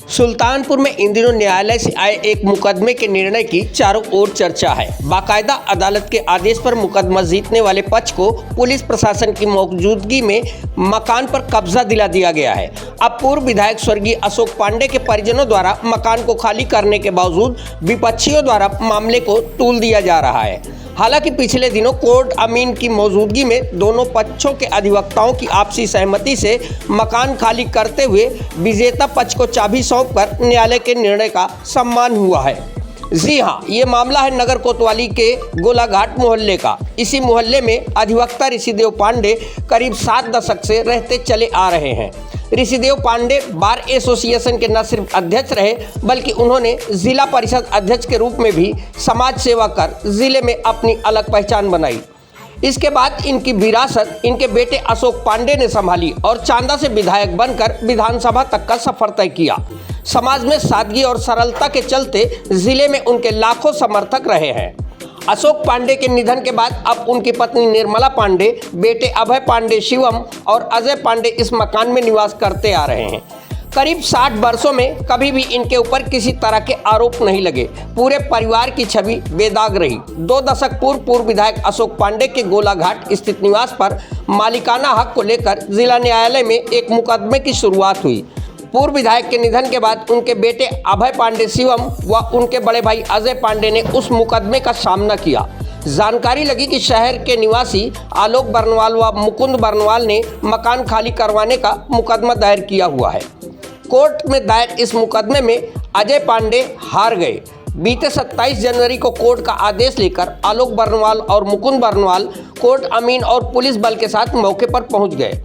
सुल्तानपुर में इन दिनों न्यायालय से आए एक मुकदमे के निर्णय की चारों ओर चर्चा है। बाकायदा अदालत के आदेश पर मुकदमा जीतने वाले पक्ष को पुलिस प्रशासन की मौजूदगी में मकान पर कब्जा दिला दिया गया है। अब पूर्व विधायक स्वर्गीय अशोक पांडे के परिजनों द्वारा मकान को खाली करने के बावजूद विपक्षियों द्वारा मामले को तूल दिया जा रहा है। हालांकि पिछले दिनों कोर्ट अमीन की मौजूदगी में दोनों पक्षों के अधिवक्ताओं की आपसी सहमति से मकान खाली करते हुए विजेता पक्ष को चाबी सौंपकर न्यायालय के निर्णय का सम्मान हुआ है। जी हां, ये मामला है नगर कोतवाली के गोलाघाट मोहल्ले का। इसी मोहल्ले में अधिवक्ता ऋषिदेव पांडे करीब 7 दशक से रहते चले आ रहे हैं। ऋषिदेव पांडे बार एसोसिएशन के न सिर्फ अध्यक्ष रहे बल्कि उन्होंने जिला परिषद अध्यक्ष के रूप में भी समाज सेवा कर जिले में अपनी अलग पहचान बनाई। इसके बाद इनकी विरासत इनके बेटे अशोक पांडे ने संभाली और चांदा से विधायक बनकर विधानसभा तक का सफर तय किया। समाज में सादगी और सरलता के चलते जिले में उनके लाखों समर्थक रहे हैं। अशोक पांडे के निधन के बाद अब उनकी पत्नी निर्मला पांडे, बेटे अभय पांडे शिवम और अजय पांडे इस मकान में निवास करते आ रहे हैं। करीब 60 वर्षों में कभी भी इनके ऊपर किसी तरह के आरोप नहीं लगे। पूरे परिवार की छवि बेदाग रही। 2 दशक पूर्व विधायक अशोक पांडे के गोलाघाट स्थित निवास पर मालिकाना हक को लेकर जिला न्यायालय में एक मुकदमे की शुरुआत हुई। पूर्व विधायक के निधन के बाद उनके बेटे अभय पांडे शिवम व उनके बड़े भाई अजय पांडे ने उस मुकदमे का सामना किया। जानकारी लगी कि शहर के निवासी आलोक बर्नवाल व मुकुंद बर्नवाल ने मकान खाली करवाने का मुकदमा दायर किया हुआ है। कोर्ट में दायर इस मुकदमे में अजय पांडे हार गए। बीते 27 जनवरी को कोर्ट का आदेश लेकर आलोक बर्नवाल और मुकुंद बर्नवाल कोर्ट अमीन और पुलिस बल के साथ मौके पर पहुंच गए।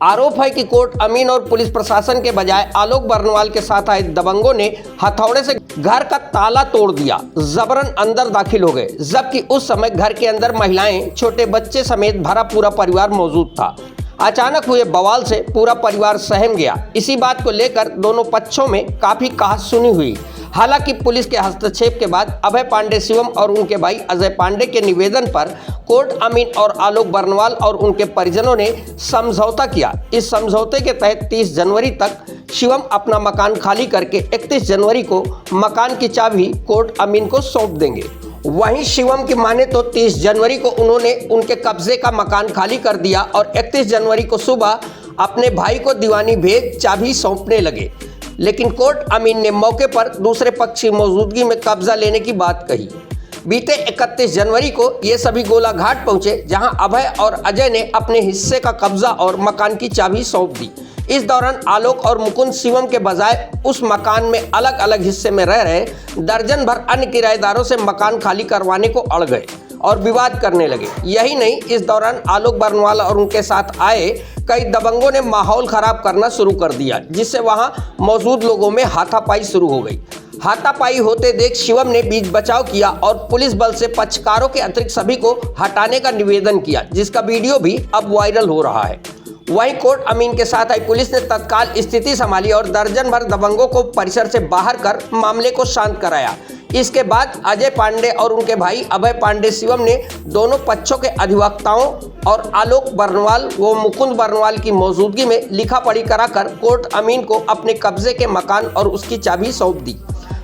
आरोप है कि कोर्ट अमीन और पुलिस प्रशासन के बजाय आलोक बर्नवाल के साथ आए दबंगों ने हथौड़े से घर का ताला तोड़ दिया, जबरन अंदर दाखिल हो गए, जबकि उस समय घर के अंदर महिलाएं, छोटे बच्चे समेत भरा पूरा परिवार मौजूद था। अचानक हुए बवाल से पूरा परिवार सहम गया। इसी बात को लेकर दोनों पक्षों में काफी कहासुनी हुई। हालांकि पुलिस के हस्तक्षेप के बाद अभय पांडे शिवम और उनके भाई अजय पांडे के निवेदन पर कोर्ट अमीन और आलोक बर्नवाल और उनके परिजनों ने समझौता किया। इस समझौते के तहत 30 जनवरी तक शिवम अपना मकान खाली करके 31 जनवरी को मकान की चाबी कोर्ट अमीन को सौंप देंगे। वहीं शिवम की माने तो 30 जनवरी को उन्होंने उनके कब्जे का मकान खाली कर दिया और 31 जनवरी को सुबह अपने भाई को दीवानी भेज चाबी सौंपने लगे। लेकिन कोर्ट अमीन ने मौके पर दूसरे पक्ष की मौजूदगी में कब्जा लेने की बात कही। बीते 31 जनवरी को ये सभी गोलाघाट पहुंचे, जहां अभय और अजय ने अपने हिस्से का कब्जा और मकान की चाबी सौंप दी। इस दौरान आलोक और मुकुंद शिवम के बजाय उस मकान में अलग अलग हिस्से में रह रहे दर्जन भर अन्य किराएदारों से मकान खाली करवाने को अड़ गए और विवाद करने लगे। यही नहीं, इस दौरान आलोक बर्नवाल और उनके साथ आए कई दबंगों ने माहौल खराब करना शुरू कर दिया, जिससे वहां मौजूद लोगों में हाथापाई शुरू हो गई। हाथापाई होते देख शिवम ने बीच बचाव किया और पुलिस बल से पक्षकारों के अतिरिक्त सभी को हटाने का निवेदन किया, जिसका वीडियो भी अब वायरल हो रहा है। वहीं कोर्ट अमीन के साथ आई पुलिस ने तत्काल स्थिति संभाली और दर्जन भर दबंगों को परिसर से बाहर कर मामले को शांत कराया। इसके बाद अजय पांडे और उनके भाई अभय पांडे शिवम ने दोनों पक्षों के अधिवक्ताओं और आलोक बर्नवाल व मुकुंद बर्नवाल की मौजूदगी में लिखा पढ़ी कराकर कोर्ट अमीन को अपने कब्जे के मकान और उसकी चाबी सौंप दी।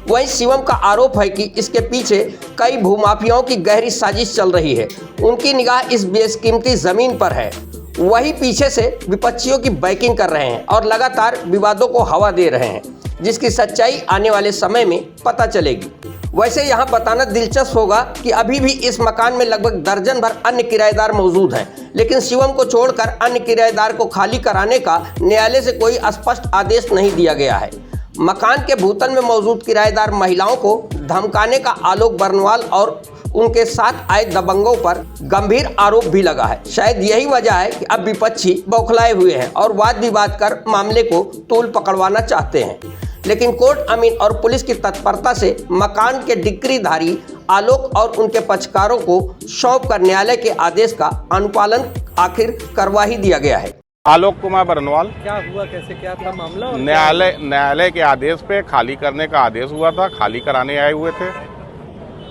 वहीं शिवम का आरोप है कि इसके पीछे कई भूमाफियाओं की गहरी साजिश चल रही है। उनकी निगाह इस बेशकीमती जमीन पर है। वही पीछे से विपक्षियों की बैकिंग कर रहे हैं और लगातार विवादों को हवा दे रहे हैं, जिसकी सच्चाई आने वाले समय में पता चलेगी। वैसे यहाँ बताना दिलचस्प होगा कि अभी भी इस मकान में लगभग दर्जन भर अन्य किराएदार मौजूद हैं, लेकिन शिवम को छोड़कर अन्य किराएदार को खाली कराने का न्यायालय से कोई स्पष्ट आदेश नहीं दिया गया है। मकान के भूतल में मौजूद किराएदार महिलाओं को धमकाने का आलोक बर्नवाल और उनके साथ आए दबंगों पर गंभीर आरोप भी लगा है। शायद यही वजह है कि अब विपक्षी बौखलाए हुए हैं और वाद विवाद कर मामले को तूल पकड़वाना चाहते हैं। लेकिन कोर्ट अमीन और पुलिस की तत्परता से मकान के डिक्रीधारी आलोक और उनके पक्षकारों को सौंप कर न्यायालय के आदेश का अनुपालन आखिर करवा ही दिया गया है। आलोक कुमार बर्नवाल। क्या हुआ, कैसे, क्या था मामला? न्यायालय के आदेश पे खाली करने का आदेश हुआ था, खाली कराने आए हुए थे।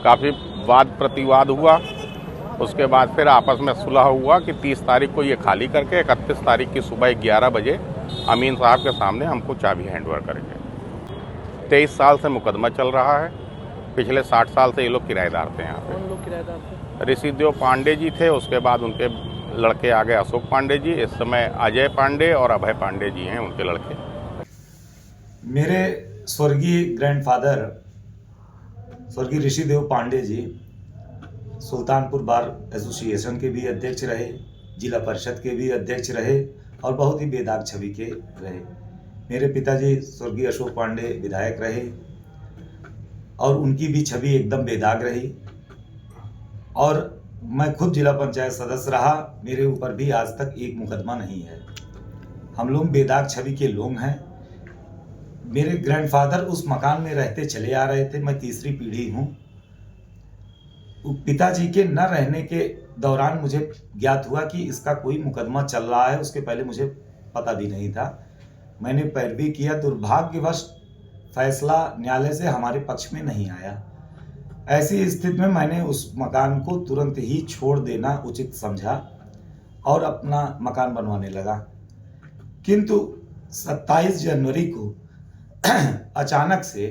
काफ़ी वाद प्रतिवाद हुआ। उसके बाद फिर आपस में सुलह हुआ कि 30 तारीख को ये खाली करके 31 तारीख की सुबह 11 बजे अमीन साहब के सामने हमको चाबी हैंडओवर करेंगे। 23 साल से मुकदमा चल रहा है। पिछले 60 साल से ये लोग किराएदार थे यहाँ कौन लोग किराएदार थे? पे। ऋषिदेव पांडे जी थे, उसके बाद उनके लड़के आ गए अशोक पांडे जी, इस समय अजय पांडे और अभय पांडे जी हैं उनके लड़के। मेरे स्वर्गीय ग्रैंडफादर स्वर्गीय ऋषिदेव पांडे जी सुल्तानपुर बार एसोसिएशन के भी अध्यक्ष रहे, जिला परिषद के भी अध्यक्ष रहे और बहुत ही बेदाग छवि के रहे। मेरे पिताजी स्वर्गीय अशोक पांडे विधायक रहे और उनकी भी छवि एकदम बेदाग रही। और मैं खुद जिला पंचायत सदस्य रहा, मेरे ऊपर भी आज तक एक मुकदमा नहीं है। हम लोग बेदाग छवि के लोग हैं। मेरे ग्रैंडफादर उस मकान में रहते चले आ रहे थे, मैं तीसरी पीढ़ी हूँ। पिताजी के न रहने के दौरान मुझे ज्ञात हुआ कि इसका कोई मुकदमा चल रहा है, उसके पहले मुझे पता भी नहीं था। मैंने पैरवी किया, दुर्भाग्यवश फैसला न्यायालय से हमारे पक्ष में नहीं आया। ऐसी स्थिति में मैंने उस मकान को तुरंत ही छोड़ देना उचित समझा और अपना मकान बनवाने लगा। किंतु 27 जनवरी को अचानक से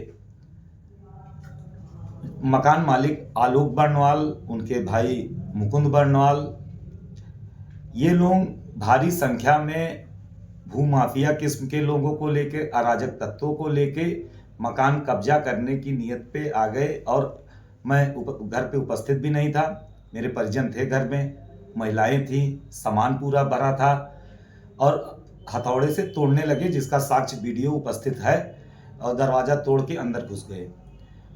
मकान मालिक आलोक बर्णवाल, उनके भाई मुकुंद बर्णवाल, ये लोग भारी संख्या में भूमाफिया किस्म के लोगों को लेके, अराजक तत्वों को लेके मकान कब्जा करने की नियत पे आ गए। और मैं घर पे उपस्थित भी नहीं था, मेरे परिजन थे घर में, महिलाएं थी, सामान पूरा भरा था और हथौड़े से तोड़ने लगे, जिसका साक्ष्य वीडियो उपस्थित है, और दरवाज़ा तोड़ के अंदर घुस गए।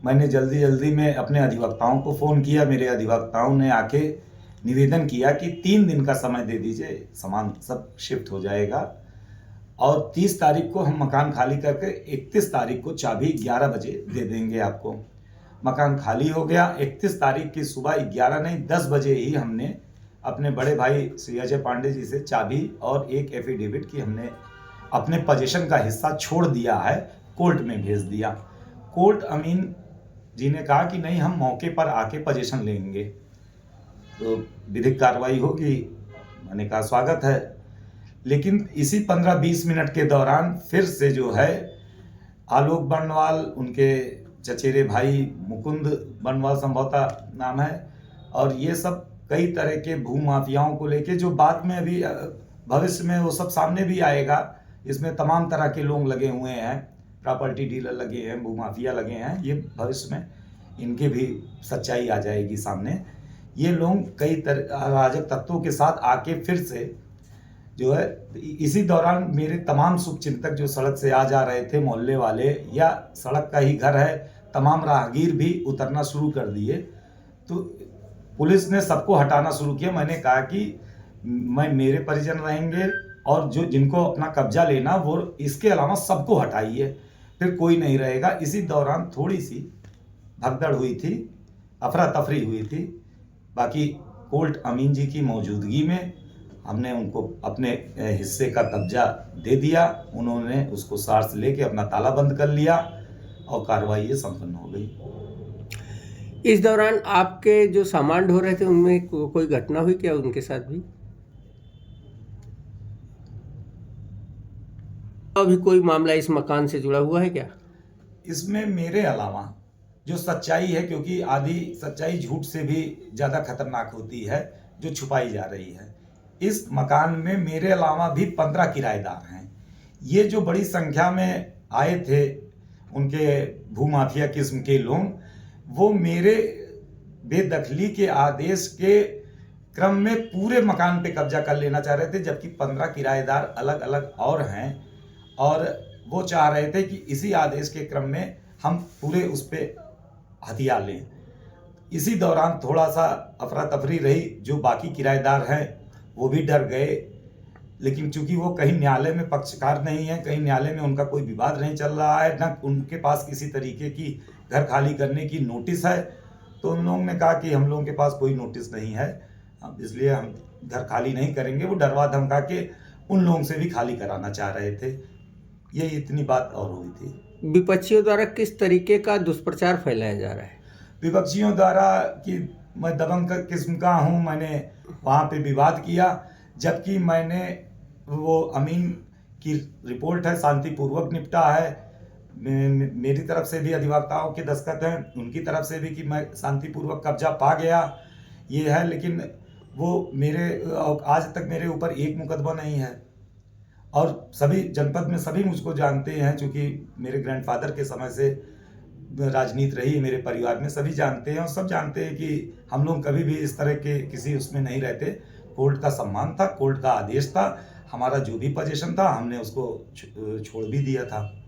मैंने जल्दी में अपने अधिवक्ताओं को फ़ोन किया। मेरे अधिवक्ताओं ने आके निवेदन किया कि 3 दिन का समय दे दीजिए, सामान सब शिफ्ट हो जाएगा और 30 तारीख को हम मकान खाली करके 31 तारीख को चाबी 11 बजे दे देंगे आपको। मकान खाली हो गया। 31 तारीख की सुबह 11 नहीं 10 बजे ही हमने अपने बड़े भाई श्री अजय पांडे जी से चाबी और एक एफिडेविट की हमने अपने पोजीशन का हिस्सा छोड़ दिया है, कोर्ट में भेज दिया। कोर्ट अमीन जी ने कहा कि नहीं, हम मौके पर आके पोजीशन लेंगे तो विधिक कार्रवाई होगी। मैंने कहा स्वागत है। लेकिन इसी 15-20 मिनट के दौरान फिर से जो है आलोक बर्णवाल, उनके चचेरे भाई मुकुंद बर्णवाल संभवतः नाम है, और ये सब कई तरह के भूमाफियाओं को लेके, जो बाद में अभी भविष्य में वो सब सामने भी आएगा। इसमें तमाम तरह के लोग लगे हुए हैं, प्रॉपर्टी डीलर लगे हैं, भूमाफिया लगे हैं। ये भविष्य में इनके भी सच्चाई आ जाएगी सामने। ये लोग कई अराजक तत्वों के साथ आके फिर से जो है, इसी दौरान मेरे तमाम शुभचिंतक जो सड़क से आ जा रहे थे, मोहल्ले वाले या सड़क का ही घर है, तमाम राहगीर भी उतरना शुरू कर दिए। तो पुलिस ने सबको हटाना शुरू किया। मैंने कहा कि मेरे परिजन रहेंगे और जो जिनको अपना कब्जा लेना वो, इसके अलावा सबको हटाइए, फिर कोई नहीं रहेगा। इसी दौरान थोड़ी सी भगदड़ हुई थी, अफरा तफरी हुई थी। बाकी कोर्ट अमीन जी की मौजूदगी में हमने उनको अपने हिस्से का कब्जा दे दिया। उन्होंने उसको सार से लेके अपना ताला बंद कर लिया और कार्रवाई ये संपन्न हो गई। इस दौरान आपके जो सामान ढो रहे थे उनमें कोई घटना हुई क्या उनके साथ भी? अभी कोई मामला इस मकान से जुड़ा हुआ है क्या? इसमें मेरे अलावा जो सच्चाई है, क्योंकि आधी सच्चाई झूठ से भी ज़्यादा खतरनाक होती है जो छुपाई जा रही है, इस मकान में मेरे अलावा भी 15 किराएदार हैं। ये जो बड़ी संख्या में आए थे उनके भूमाफिया किस्म के लोग, वो मेरे बेदखली के आदेश के क्रम में पूरे मकान पे कब्जा कर लेना चाह रहे थे, जबकि 15 किराएदार अलग अलग और हैं और वो चाह रहे थे कि इसी आदेश के क्रम में हम पूरे उस पर हथियार लें। इसी दौरान थोड़ा सा अफरा तफरी रही। जो बाकी किराएदार हैं वो भी डर गए, लेकिन चूंकि वो कहीं न्यायालय में पक्षकार नहीं है, कहीं न्यायालय में उनका कोई विवाद नहीं चल रहा है, न उनके पास किसी तरीके की घर खाली करने की नोटिस है, तो उन लोगों ने कहा कि हम लोगों के पास कोई नोटिस नहीं है, इसलिए हम घर खाली नहीं करेंगे। वो डरवा धमका के उन लोगों से भी खाली कराना चाह रहे थे। ये इतनी बात और हुई थी। विपक्षियों द्वारा किस तरीके का दुष्प्रचार फैलाया जा रहा है? विपक्षियों द्वारा कि मैं दबंग किस्म का हूँ, मैंने वहाँ पे विवाद किया, जबकि मैंने वो अमीन की रिपोर्ट है, शांतिपूर्वक निपटा है। मेरी तरफ से भी अधिवक्ताओं के दस्तखत हैं, उनकी तरफ से भी कि मैं शांतिपूर्वक कब्जा पा गया ये है, लेकिन वो मेरे आज तक मेरे ऊपर एक मुकदमा नहीं है। और सभी जनपद में सभी मुझको जानते हैं, क्योंकि मेरे ग्रैंडफादर के समय से राजनीति रही है मेरे परिवार में, सभी जानते हैं और सब जानते हैं कि हम लोग कभी भी इस तरह के किसी उसमें नहीं रहते। कोर्ट का सम्मान था, कोर्ट का आदेश था, हमारा जो भी पोजीशन था हमने उसको छोड़ भी दिया था।